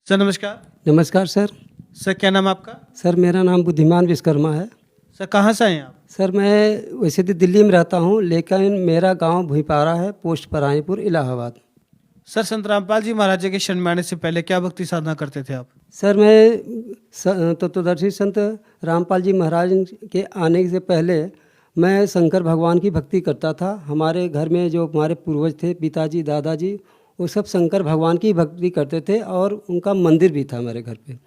Sir नमस्कार। नमस्कार sir. Sir क्या नाम आपका? सर मेरा नाम बुद्धिमान विश्वकर्मा है। सर कहाँ से आए हैं आप? सर मैं वैसे तो दिल्ली में रहता हूँ, लेकिन मेरा गांव भुईपारा है, पोस्ट पराईपुर, इलाहाबाद। सर संत रामपाल जी महाराज जी के शरण में आने से पहले क्या भक्ति साधना करते थे आप? सर मैं तत्वदर्शी संत रामपाल जी महाराज के आने से पहले मैं शंकर भगवान की भक्ति करता था। हमारे घर में जो हमारे पूर्वज थे, पिताजी दादाजी, वो सब शंकर भगवान की भक्ति करते थे और उनका मंदिर भी था हमारे घर पे।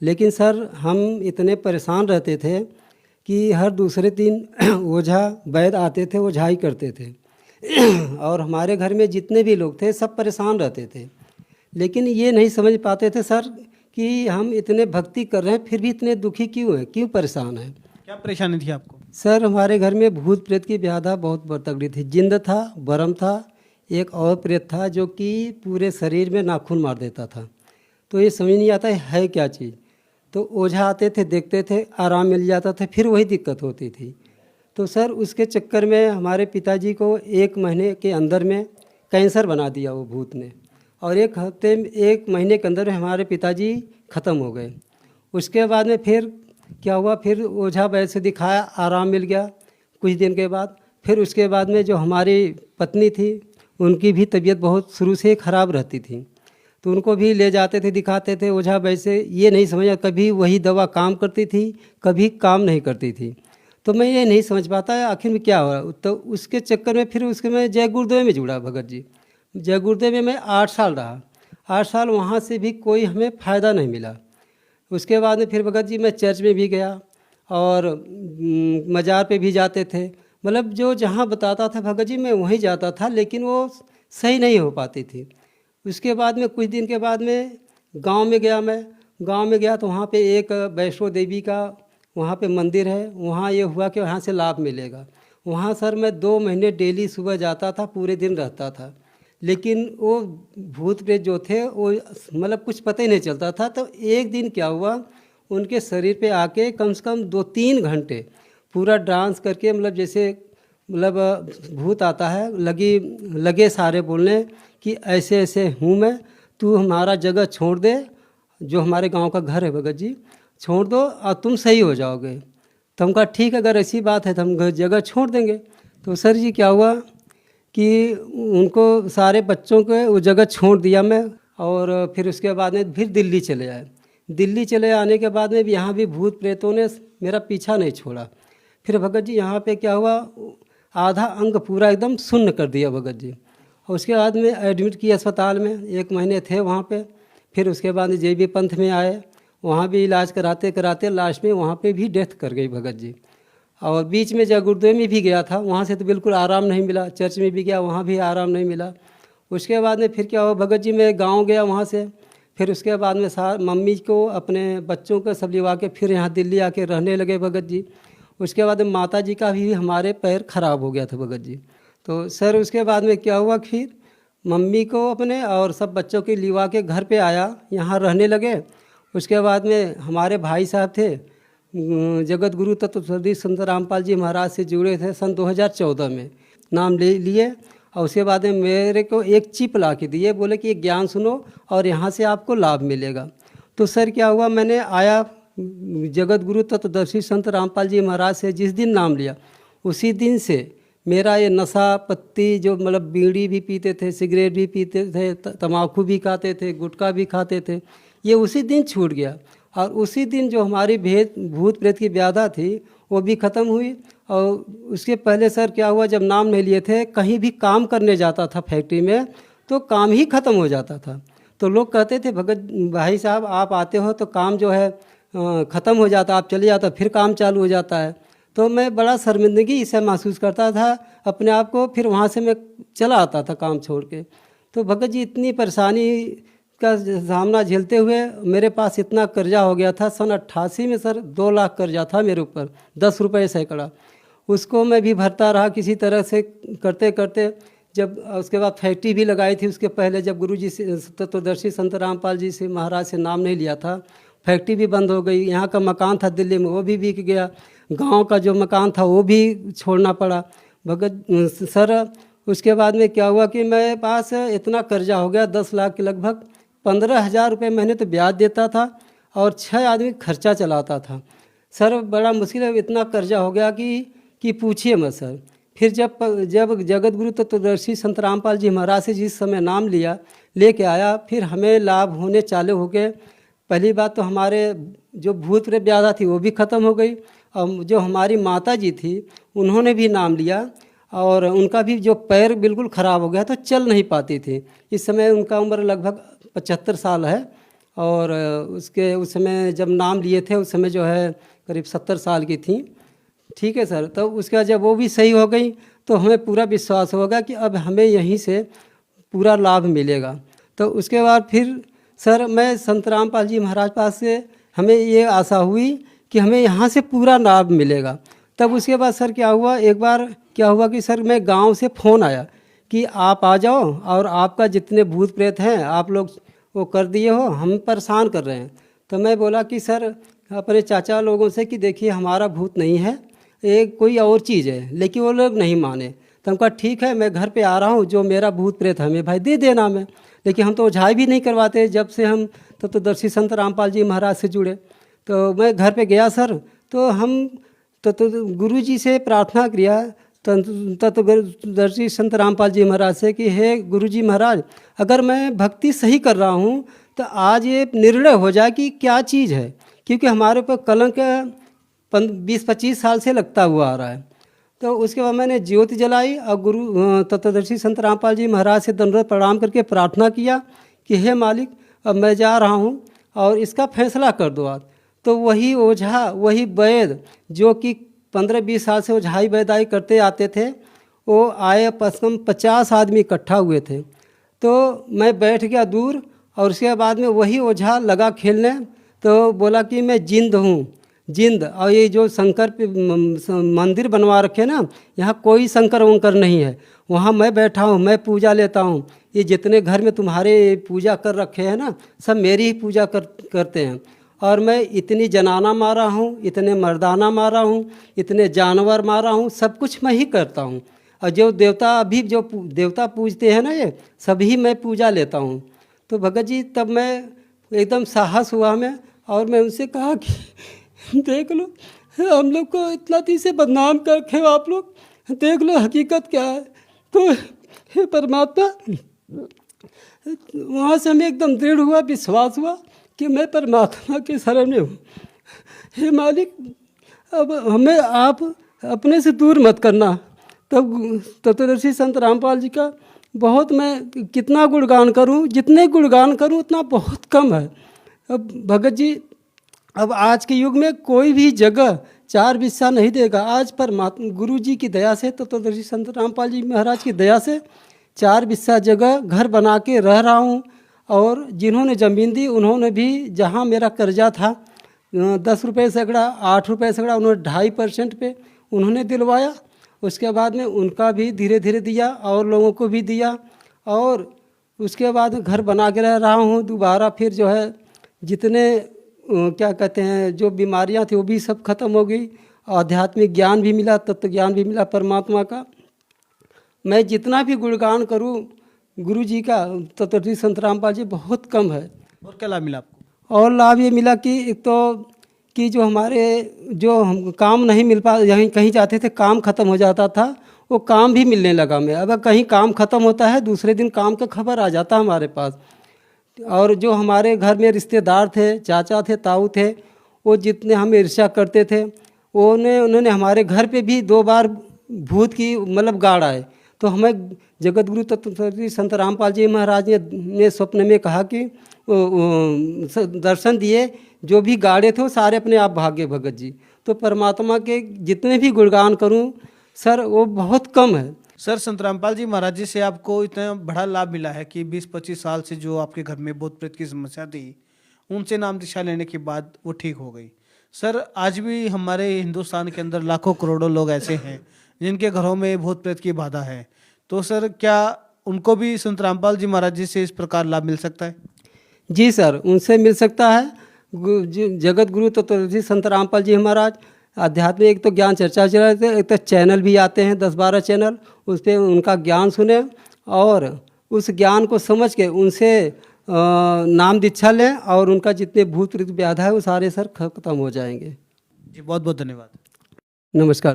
लेकिन सर हम इतने परेशान रहते थे कि हर दूसरे दिन ओझा वैद्य आते थे, ओझाई करते थे और हमारे घर में जितने भी लोग थे सब परेशान रहते थे। लेकिन ये नहीं समझ पाते थे सर कि हम इतने भक्ति कर रहे हैं फिर भी इतने दुखी क्यों हैं, क्यों परेशान हैं। क्या परेशानी थी आपको? सर हमारे घर में भूत प्रेत की व्याधा बहुत तगड़ी थी। जिंद था, बरम था, एक और प्रेत था जो कि पूरे शरीर में नाखून मार देता था। तो ये समझ नहीं आता है क्या चीज़। तो ओझा आते थे, देखते थे, आराम मिल जाता था, फिर वही दिक्कत होती थी। तो सर उसके चक्कर में हमारे पिताजी को 1 महीने के अंदर में कैंसर बना दिया वो भूत ने, और 1 महीने के अंदर में हमारे पिताजी ख़त्म हो गए। उसके बाद में फिर क्या हुआ, फिर ओझा वैद्य से दिखाया, आराम मिल गया कुछ दिन के बाद। फिर उसके बाद में जो हमारी पत्नी थी उनकी भी तबीयत बहुत शुरू से ख़राब रहती थी, तो उनको भी ले जाते थे, दिखाते थे ओझा वैद्य से। ये नहीं समझा, कभी वही दवा काम करती थी, कभी काम नहीं करती थी। तो मैं ये नहीं समझ पाता है आखिर में क्या हो रहा। तो उसके चक्कर में फिर उसके मैं जय गुरुदेव में जुड़ा भगत जी। जय गुरुदेव में मैं 8 साल रहा। 8 साल वहाँ से भी कोई हमें फ़ायदा नहीं मिला। उसके बाद में फिर भगत जी मैं चर्च में भी गया और मज़ार पे भी जाते थे। मतलब जो जहाँ बताता था भगत जी मैं वहीं जाता था, लेकिन वो सही नहीं हो पाती थी। उसके बाद में कुछ दिन के बाद में गांव में गया। मैं गांव में गया तो वहाँ पे एक वैष्णो देवी का वहाँ पे मंदिर है। वहाँ ये हुआ कि वहाँ से लाभ मिलेगा। वहाँ सर मैं 2 महीने डेली सुबह जाता था, पूरे दिन रहता था। लेकिन वो भूत प्रेत जो थे वो मतलब कुछ पता ही नहीं चलता था। तो एक दिन क्या हुआ, उनके शरीर पे आके कम से कम 2-3 घंटे पूरा डांस करके, मतलब जैसे भूत आता है लगे सारे बोलने कि ऐसे ऐसे हूँ मैं, तू हमारा जगह छोड़ दे, जो हमारे गांव का घर है भगत जी, छोड़ दो और तुम सही हो जाओगे। तो हम कहा ठीक है, अगर ऐसी बात है तो हम जगह छोड़ देंगे। तो सर जी क्या हुआ कि उनको सारे बच्चों को वो जगह छोड़ दिया मैं, और फिर उसके बाद में फिर दिल्ली चले आए। दिल्ली चले आने के बाद में भी यहाँ भी भूत प्रेतों ने मेरा पीछा नहीं छोड़ा। फिर भगत जी यहाँ पे क्या हुआ, आधा अंग पूरा एकदम सुन्न कर दिया भगत जी। और उसके बाद में एडमिट किया अस्पताल में, 1 महीने थे वहाँ पे। फिर उसके बाद JB पंथ में आए, वहाँ भी इलाज कराते कराते लास्ट में वहाँ पे भी डेथ कर गई भगत जी। और बीच में जय गुरुदेव में भी गया था, वहाँ से तो बिल्कुल आराम नहीं मिला। चर्च में भी गया, वहाँ भी आराम नहीं मिला। उसके बाद में फिर क्या हुआ भगत जी, मैं गाँव गया वहाँ से। फिर उसके बाद में मम्मी को, अपने बच्चों को सब लिवा के फिर यहाँ दिल्ली आके रहने लगे भगत जी। उसके बाद माता जी का भी हमारे पैर ख़राब हो गया था भगत जी। तो सर उसके बाद में क्या हुआ, फिर मम्मी को अपने और सब बच्चों के लिवा के घर पे आया, यहाँ रहने लगे। उसके बाद में हमारे भाई साहब थे, जगत गुरु तत्वदर्शी संत रामपाल जी महाराज से जुड़े थे, सन 2014 में नाम ले लिए। और उसके बाद में मेरे को एक चिप ला के दिए, बोले कि ये ज्ञान सुनो और यहाँ से आपको लाभ मिलेगा। तो सर क्या हुआ, मैंने आया जगत गुरु तत्वदर्शी संत रामपाल जी महाराज से जिस दिन नाम लिया, उसी दिन से मेरा ये नशा पत्ती, जो मतलब बीड़ी भी पीते थे, सिगरेट भी पीते थे, तम्बाकू भी खाते थे, गुटखा भी खाते थे, ये उसी दिन छूट गया। और उसी दिन जो हमारी भूत प्रेत की व्याधा थी वो भी ख़त्म हुई। और उसके पहले सर क्या हुआ, जब नाम नहीं लिए थे, कहीं भी काम करने जाता था फैक्ट्री में तो काम ही ख़त्म हो जाता था। तो लोग कहते थे भगत भाई साहब आप आते हो तो काम जो है ख़त्म हो जाता, आप चले जाते फिर काम चालू हो जाता है। तो मैं बड़ा शर्मिंदगी इसे महसूस करता था अपने आप को। फिर वहाँ से मैं चला आता था काम छोड़ के। तो भगत जी इतनी परेशानी का सामना झेलते हुए मेरे पास इतना कर्जा हो गया था। सन 88 में सर 2 लाख कर्जा था मेरे ऊपर, 10 रुपये सैकड़ा। उसको मैं भी भरता रहा किसी तरह से करते करते। जब उसके बाद फैक्ट्री भी लगाई थी, उसके पहले जब गुरु जी से तत्वदर्शी संत रामपाल जी से महाराज से नाम नहीं लिया था, फैक्ट्री भी बंद हो गई। यहाँ का मकान था दिल्ली में, वो भी बिक गया। गांव का जो मकान था वो भी छोड़ना पड़ा भगत सर। उसके बाद में क्या हुआ कि मेरे पास इतना कर्जा हो गया 10 लाख के लगभग 15,000 रुपये महीने तो ब्याज देता था और 6 आदमी खर्चा चलाता था। सर बड़ा मुश्किल है, इतना कर्जा हो गया कि पूछिए मत सर। फिर जब जगत गुरु तत्वदर्शी संत रामपाल जी महाराज से जिस समय नाम लेके आया, फिर हमें लाभ होने चालू हो गए। पहली बात तो हमारे जो भूत प्रेत व्याधा थी वो भी ख़त्म हो गई, और जो हमारी माता जी थी उन्होंने भी नाम लिया और उनका भी जो पैर बिल्कुल ख़राब हो गया तो चल नहीं पाती थी। इस समय उनका उम्र लगभग 75 साल है, और उस समय जब नाम लिए थे उस समय जो है करीब 70 साल की थी। ठीक है सर। तो उसके बाद जब वो भी सही हो गई तो हमें पूरा विश्वास होगा कि अब हमें यहीं से पूरा लाभ मिलेगा। तो उसके बाद फिर सर मैं संत रामपाल जी महाराज पास से हमें ये आशा हुई कि हमें यहाँ से पूरा लाभ मिलेगा। तब उसके बाद सर क्या हुआ, एक बार क्या हुआ कि सर मैं गांव से फ़ोन आया कि आप आ जाओ और आपका जितने भूत प्रेत हैं आप लोग वो कर दिए हो, हम परेशान कर रहे हैं। तो मैं बोला कि सर अपने चाचा लोगों से कि देखिए हमारा भूत नहीं है, एक कोई और चीज़ है, लेकिन वो लोग नहीं माने। तो हम कहा ठीक है मैं घर पे आ रहा हूँ, जो मेरा भूत प्रेत हमें भाई दे देना में। लेकिन हम तो ओझाई भी नहीं करवाते जब से हम तत्वदर्शी संत रामपाल जी महाराज से जुड़े। तो मैं घर पे गया सर, तो हम गुरु जी से प्रार्थना किया तत्वदर्शी संत रामपाल जी महाराज से कि हे गुरु जी महाराज, अगर मैं भक्ति सही कर रहा हूँ तो आज ये निर्णय हो जाए कि क्या चीज़ है, क्योंकि हमारे ऊपर कलंक 20-25 साल से लगता हुआ आ रहा है। तो उसके बाद मैंने ज्योति जलाई और गुरु तत्वदर्शी संत रामपाल जी महाराज से दंडवत प्रणाम करके प्रार्थना किया कि हे मालिक, अब मैं जा रहा हूँ और इसका फैसला कर दो आप। तो वही ओझा, वही वैद जो कि 15-20 साल से ओझाई वैदाई करते आते थे, वो आए, 50 आदमी इकट्ठा हुए थे। तो मैं बैठ गया दूर, और उसके बाद में वही ओझा लगा खेलने। तो बोला कि मैं जिंद हूँ, जिंद, और ये जो शंकर पे मंदिर बनवा रखे ना, यहाँ कोई शंकर वंकर नहीं है, वहाँ मैं बैठा हूँ, मैं पूजा लेता हूँ। ये जितने घर में तुम्हारे पूजा कर रखे हैं ना, सब मेरी ही पूजा करते हैं। और मैं इतनी जनाना मारा हूँ, इतने मर्दाना मारा हूँ, इतने जानवर मारा हूँ, सब कुछ मैं ही करता हूँ। और जो देवता अभी जो देवता पूजते हैं ना, ये सभी मैं पूजा लेता हूँ। तो भगत जी तब मैं एकदम साहस हुआ मैं, और मैं उनसे कहा कि देख लो, हम लोग को इतना दिन से बदनाम कर रखे हो आप लोग, देख लो हकीकत क्या है। तो हे परमात्मा, वहाँ से हमें एकदम दृढ़ हुआ, विश्वास हुआ कि मैं परमात्मा के शरण में हूँ। हे मालिक, अब हमें आप अपने से दूर मत करना। तब तत्वदर्शी संत रामपाल जी का बहुत मैं कितना गुणगान करूं, जितने गुणगान करूं उतना बहुत कम है। अब भगत जी, अब आज के युग में कोई भी जगह 4 बिस्सा नहीं देगा। आज परमात्मा गुरु जी की दया से, तत्वदर्शी संत रामपाल जी महाराज की दया से 4 बिस्सा जगह घर बना के रह रहा हूँ। और जिन्होंने ज़मीन दी उन्होंने भी, जहाँ मेरा कर्जा था 10 रुपये सैकड़ा, 8 रुपये सैकड़ा, उन्होंने 2.5% पे उन्होंने दिलवाया। उसके बाद में उनका भी धीरे धीरे दिया और लोगों को भी दिया। और उसके बाद घर बना के रह रहा हूँ। दोबारा फिर जो है जितने क्या कहते हैं जो बीमारियाँ थी वो भी सब खत्म हो गई। आध्यात्मिक ज्ञान भी मिला, तत्व ज्ञान भी मिला परमात्मा का। मैं जितना भी गुणगान करूँ गुरु जी का, तत्वदर्शी संत रामपाल जी, बहुत कम है। और क्या लाभ मिला आपको? और लाभ ये मिला कि एक तो कि जो हमारे जो हम काम नहीं मिल पा, यहीं कहीं जाते थे काम ख़त्म हो जाता था, वो काम भी मिलने लगा। मैं अगर कहीं काम ख़त्म होता है दूसरे दिन काम का खबर आ जाता हमारे पास। और जो हमारे घर में रिश्तेदार थे, चाचा थे, ताऊ थे, वो जितने हमें ईर्ष्या करते थे, उन्होंने हमारे घर पे भी 2 बार भूत की मतलब गाड़ आए। तो हमें जगत गुरु तत्वदर्शी संत रामपाल जी महाराज ने स्वप्न में कहा कि दर्शन दिए, जो भी गाड़े थे वो सारे अपने आप भागे भगत जी। तो परमात्मा के जितने भी गुणगान करूं सर वो बहुत कम है। सर, संत रामपाल जी महाराज जी से आपको इतना बड़ा लाभ मिला है कि 20-25 साल से जो आपके घर में भूत प्रेत की समस्या थी, उनसे नाम दीक्षा लेने के बाद वो ठीक हो गई। सर, आज भी हमारे हिंदुस्तान के अंदर लाखों करोड़ों लोग ऐसे हैं जिनके घरों में भूत प्रेत की बाधा है। तो सर, क्या उनको भी संत रामपाल जी महाराज जी से इस प्रकार लाभ मिल सकता है? जी सर, उनसे मिल सकता है। जगत गुरु तत्वदर्शी संत रामपाल जी महाराज आध्यात्मिक एक तो ज्ञान चर्चा चला रहे थे, एक तो चैनल भी आते हैं 10-12 चैनल, उस पर उनका ज्ञान सुने और उस ज्ञान को समझ के उनसे नाम दीक्षा लें और उनका जितने भूत प्रेत व्याधा है वो सारे सर खत्म हो जाएंगे। जी बहुत बहुत धन्यवाद। नमस्कार।